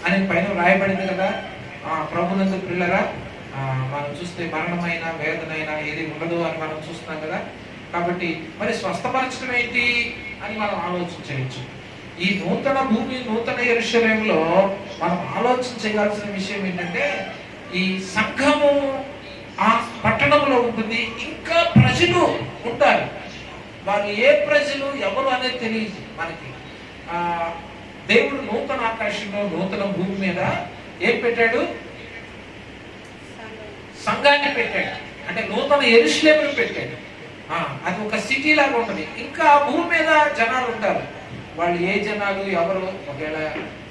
అని పైన రాయబడింది కదా. ప్రభునందు పిల్లరా, మనం చూస్తే మరణమైన వేదనైనా ఏది ఉండదు అని మనం చూస్తున్నాం కదా. కాబట్టి మరి స్వస్థపరచడం ఏంటి అని మనం ఆలోచించవచ్చు. ఈ నూతన భూమి, నూతన యెరూషలేములో మనం ఆలోచన చేయాల్సిన విషయం ఏంటంటే ఈ సంఘము ఆ పట్టణంలో ఉంటుంది. ఇంకా ప్రజలు ఉంటారు. వారు ఏ ప్రజలు ఎవరు అనేది తెలియదు మనకి. దేవుడు నూతన ఆకాశంలో, నూతన భూమి మీద ఏం పెట్టాడు? సంఘాన్ని పెట్టాడు. అంటే నూతన యెరూషలేమును పెట్టాడు. అది ఒక సిటీ లాగా ఉంటుంది. ఇంకా ఆ భూమి మీద జనాలు ఉంటారు. వాళ్ళు ఏ జనాలు, ఎవరు? ఒకవేళ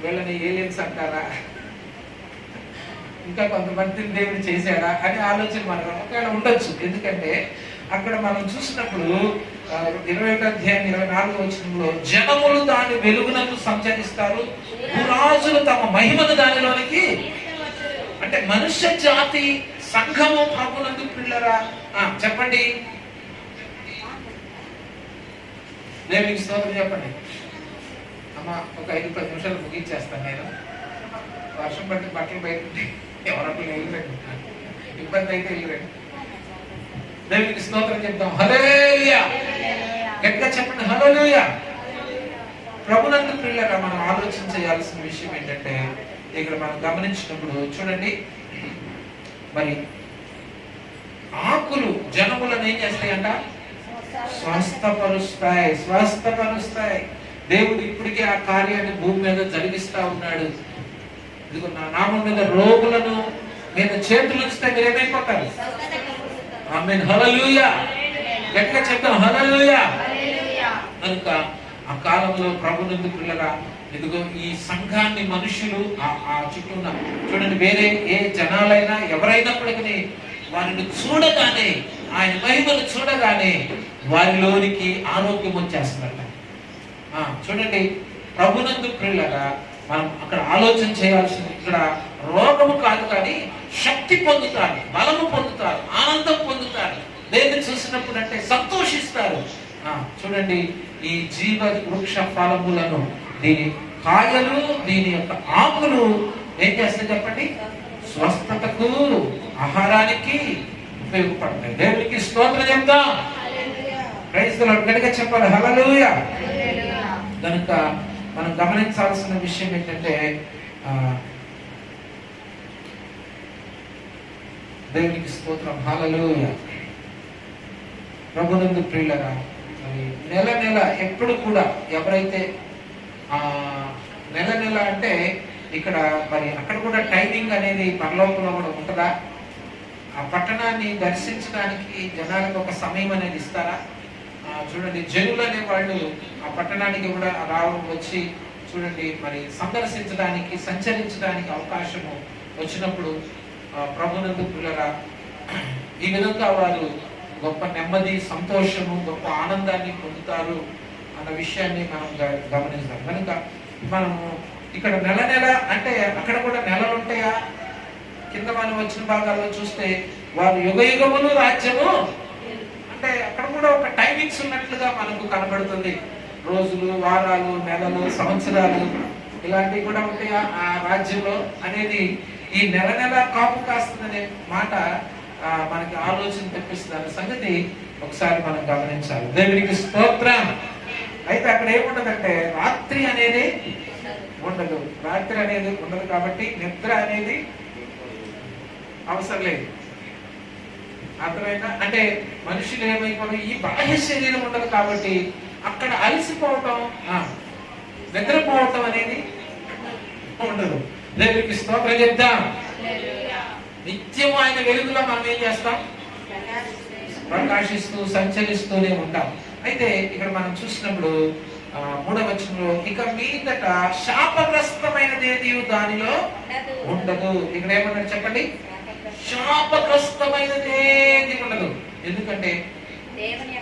వీళ్ళని ఏలియన్స్ అంటారా, ఇంకా కొంతమందిని దేవుడు చేశాడా అని ఆలోచన మనకు ఒకవేళ ఉండొచ్చు. ఎందుకంటే అక్కడ మనం చూసినప్పుడు 21 అధ్యాయం 24వ వచనంలో జనములు దాని వెలుగునకు సంచరిస్తారు, భూరాజులు తమ మహిమను దానిలోనికి. అంటే మనుష్య జాతి సంఘము ప్రభునందు పిల్లరా. చెప్పండి, దేవునికి స్తోత్రం చెప్పండి. అమ్మ ఒక 5-10 నిమిషాలు ముగించేస్తాను నేను. వర్షం పట్టి బట్టలు బయట ఎవరప్పుడు వెళ్ళరండి, ఇబ్బంది అయితే వెళ్ళరండి. దేవునికి స్తోత్రం చెప్తాం. హల్లెలూయా. గట్టిగా చెప్పండి, హల్లెలూయా. ప్రభునందు పిల్లరా, మనం ఆలోచన చేయాల్సిన విషయం ఏంటంటే ఇక్కడ మనం గమనించినప్పుడు చూడండి, మరి ఆకులు జనములను ఏం చేస్తాయంట? స్వస్థపరుస్తాయి, స్వస్థపరుస్తాయి. దేవుడు ఇప్పటికే ఆ కార్యాన్ని భూమి మీద జరిగిస్తా ఉన్నాడు. ఇదిగో నా నామం మీద రోగులను మీద చేతులు ఉంచితే మీరు ఏమైపోతారు? ఆమేన్, హల్లెలూయా. గట్టిగా చెప్తాం, హల్లెలూయా. కనుక ఆ కాలంలో ప్రభునందు పిల్లరా, ఇదిగో ఈ సంఘాన్ని మనుషులు ఆ చుట్టూ చూడండి, వేరే ఏ జనాలైనా ఎవరైనప్పటికీ వారిని చూడగానే, ఆయన మహిమను చూడగానే వారిలోనికి ఆరోగ్యం వచ్చేస్తుందట. చూడండి, ప్రభునందు పిల్లరా, మనం అక్కడ ఆలోచన చేయాల్సింది ఇక్కడ రోగము కాదు కానీ శక్తి పొందుతారు, బలము పొందుతారు, ఆనందం పొందుతారు. దేన్ని చూసినప్పుడు అంటే సంతోషిస్తారు. చూడండి, ఈ జీవ వృక్ష ఫలములను, దీని కాయలు, దీని యొక్క ఆకులు ఏం చేస్తాయి చెప్పండి? స్వస్థతకు, ఆహారానికి ఉపయోగపడతాయి. దేవునికి స్తోత్రం చెప్తాం. Praise the lord. గట్టిగా చెప్పాలి, హల్లెలూయా. కనుక మనం గమనించాల్సిన విషయం ఏంటంటే దేవునికి స్తోత్రం, హల్లెలూయా. ప్రభునందు ప్రియులరా, నెల నెల ఎప్పుడు కూడా ఎవరైతే నెల నెల అంటే ఇక్కడ మరి అక్కడ కూడా టైమింగ్ అనేది పరలోకంలో కూడా ఉంటుందా? ఆ పట్టణాన్ని దర్శించడానికి జనాలకు ఒక సమయం అనేది ఇస్తారా? చూడండి, జనులు అనే వాళ్ళు ఆ పట్టణానికి కూడా వచ్చి చూడండి మరి సందర్శించడానికి, సంచరించడానికి అవకాశము వచ్చినప్పుడు ప్రభునందు పిల్లరా, ఈ విధంగా వారు గొప్ప నెమ్మది, సంతోషము, గొప్ప ఆనందాన్ని పొందుతారు అన్న విషయాన్ని మనం గమనిస్తాం. కనుక మనము ఇక్కడ నెల నెల అంటే అక్కడ కూడా నెలలు ఉంటాయా? కింద మనం వచ్చిన భాగాల్లో చూస్తే వారు యుగ యుగములు రాజ్యము అంటే అక్కడ కూడా ఒక టైమింగ్స్ ఉన్నట్లుగా మనకు కనబడుతుంది. రోజులు, వారాలు, నెలలు, సంవత్సరాలు ఇలాంటివి కూడా ఉంటాయా ఆ రాజ్యంలో అనేది? ఈ నెల నెల కాపు కాస్తుందనే మాట మనకి ఆలోచన తెప్పిస్తుంది అనే సంగతి ఒకసారి మనం గమనించాలి. దేవునికి స్తోత్రం. అయితే అక్కడ ఏముండదంటే రాత్రి అనేది ఉండదు. రాత్రి అనేది ఉండదు కాబట్టి నిద్ర అనేది అవసరం లేదు. అర్థమైందా? అంటే మనుషులు ఏమైపోవడం, ఈ బాహ్య శరీరం ఉండదు కాబట్టి అక్కడ అలసిపోవటం, నిద్రపోవటం అనేది ఉండదు. దేవునికి స్తోత్రం చెప్తాం. నిత్యం ఆయన వెలుగులో మనం ఏం చేస్తాం? ప్రకాశిస్తూ సంచరిస్తూనే ఉంటాం. అయితే ఇక్కడ మనం చూసినప్పుడు 3వ వచనంలో ఇక మీదట శాపగ్రస్తమైనదేది దానిలో ఉండదు. ఇక్కడ ఏమన్నాడు చెప్పండి? శాపగ్రస్తమైనదేది ఉండదు. ఎందుకంటే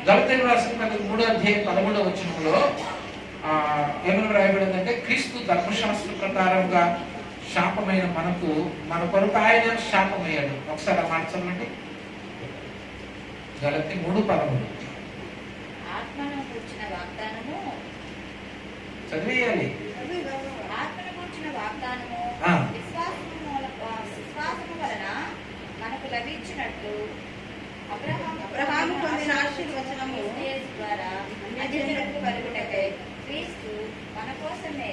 గలతీయులకు రాసిన పత్రిక 3వ అధ్యాయం 13వ వచనంలో ఏమని రాయబడిందంటే, క్రీస్తు ధర్మశాస్త్ర ప్రకారంగా శాపమైన మనకు మన కొరకు ఆయన శాపమయ్యాడు. ఒకసారి ఆ మాట చదవండి. గలతీ 3:13 ఆత్మను కూర్చిన వాగ్దానము చదివేయాలి. ఆత్మను కూర్చిన వాగ్దానము విశ్వాసము వలన మనకు లభించినట్లు అబ్రహాము పొందిన ఆశీర్వచనము ద్వారా అన్యజనులకు కలుగుటకై క్రీస్తు మన కోసమే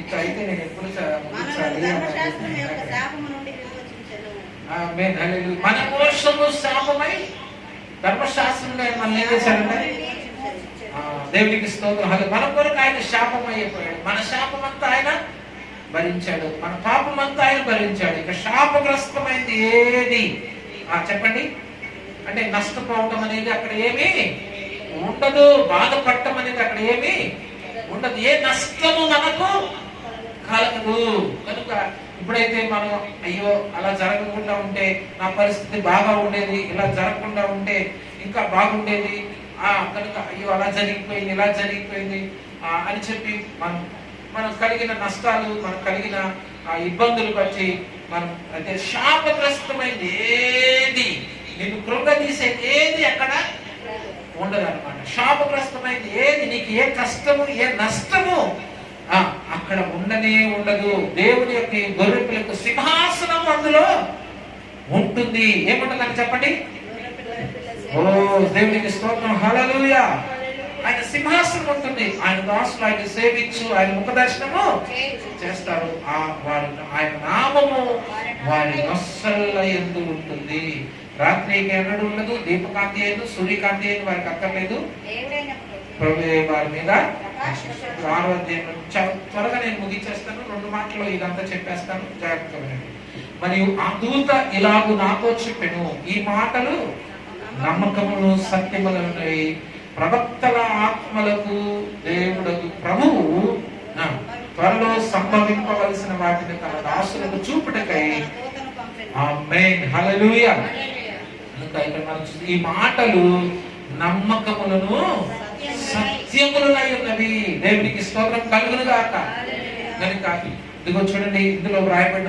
ఇట్లా అయితే నేను ఎప్పుడు మన కోసము శాపమై ధర్మశాస్త్రంలో మన ఏం చేశారంటే దేవునికి స్తోత్రం. మన కొరకు ఆయన శాపం అయిపోయాడు. మన శాపం అంతా ఆయన భరించాడు. మన పాపం అంతా ఆయన భరించాడు. ఇక శాపగ్రస్తమైంది ఏది చెప్పండి? అంటే నష్టపోవటం అనేది అక్కడ ఏమీ ఉండదు. బాధపడటం అనేది అక్కడ ఏమీ ఉండదు. ఏ నష్టము మనకు కలగదు. కనుక ఇప్పుడైతే మనం అయ్యో అలా జరగకుండా ఉంటే నా పరిస్థితి బాగా ఉండేది, ఇలా జరగకుండా ఉంటే ఇంకా బాగుండేది, కనుక అయ్యో అలా జరిగిపోయింది, ఇలా జరిగిపోయింది అని చెప్పి మనకు కలిగిన నష్టాలు, మనకు కలిగిన ఇబ్బందులు బట్టి మనం అంటే శాపగ్రస్తమైంది ఏది, నిన్ను కృంగదీసేది ఏది అక్కడ ఉండదు అనమాట. శాపగ్రస్తమైంది ఏది, నీకు ఏ కష్టము ఏ నష్టము అక్కడ ఉండనే ఉండదు. దేవుని యొక్క గొర్రెపిల్ల యొక్క సింహాసనం అందులో ఉంటుంది. ఏముంటుందని చెప్పండి? ఓ దేవునికి స్తోత్రం, హల్లెలూయా. ఆయన సింహాసనం ఉంటుంది. ఆయన దాసులు ఆయన సేవించు, ఆయన ముఖ దర్శనము చేస్తారు. ఆయన నామము వారి నొస్సల యందు ఉంటుంది. రాత్రికి ఎన్నడూ ఉండదు. దీపకాంతి అయ్యదు, సూర్యకాంతి అయ్యదు వారికి అక్కర్లేదు. ప్రభు వారి మీద 6వ అధ్యాయం త్వరగా నేను ముగించేస్తాను. 2 మాటల్లో ఇదంతా చెప్పేస్తాను, జాగ్రత్తగా వినండి. మరియు ఆ దూత ఇలాగు నాతో చెప్పెను, ఈ మాటలు నమ్మకములు సత్యములైనవి. ప్రవక్తల ఆత్మలకు దేవుడకు ప్రభువు త్వరలో సంభవింపవలసిన వాటిని తన దాసులకు చూపుటకై ఆమేన్ హల్లెలూయా. ఈ మాటలు నమ్మకములను సత్యములై ఉన్నవి. దేవునికి స్తోత్రం కలుగును గాక. కనుక ఇదిగో చూడండి, ఇందులో వ్రాయబడిన